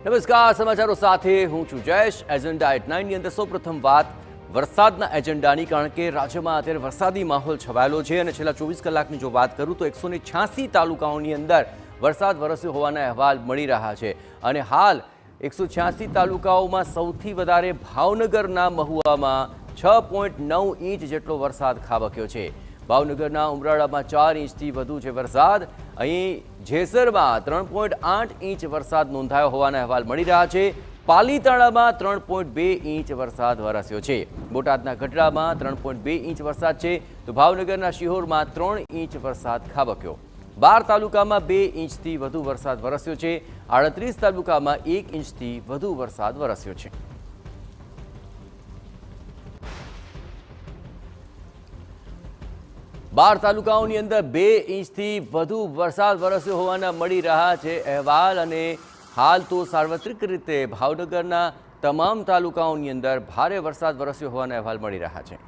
નમસ્કાર, સમાચારો સાથે હું છું જયેશ। એજન્ડા એટ 9 ની અંદર સૌપ્રથમ વાત વરસાદના એજન્ડાની, કારણ કે રાજ્યમાં અત્યારે વરસાદી માહોલ છવાયેલો છે અને છેલ્લા 24 કલાકની જો વાત કરું તો 186 તાલુકાઓની અંદર વરસાદ વરસ્યો હોવાના અહેવાલ મળી રહ્યા છે અને હાલ 186 તાલુકાઓમાં સૌથી વધારે ભાવનગરના મહુવામાં 6.9 ઇંચ જેટલો વરસાદ ખાબક્યો છે। ભાવનગરના ઉમરાળામાં 4 ઇંચથી વધુ છે વરસાદ। અહીં જેસરમાં 3.8 ઇંચ વરસાદ નોંધાયો હોવાના અહેવાલ મળી રહ્યા છે। પાલીતાણામાં 3.2 ઇંચ વરસાદ વરસ્યો છે। બોટાદના ગઢડામાં 3.2 ઇંચ વરસાદ છે, તો ભાવનગરના શિહોરમાં 3 ઇંચ વરસાદ ખાબક્યો। 12 તાલુકામાં 2 ઇંચથી વધુ વરસાદ વરસ્યો છે। 38 તાલુકામાં 1 ઇંચથી વધુ વરસાદ વરસ્યો છે। બાર તાલુકાઓની અંદર 2 ઇંચથી વધુ વરસાદ વરસ્યો હોવાના મળી રહ્યા છે અહેવાલ અને હાલ તો સાર્વત્રિક રીતે ભાવનગરના તમામ તાલુકાઓની અંદર ભારે વરસાદ વરસ્યો હોવાના અહેવાલ મળી રહ્યા છે।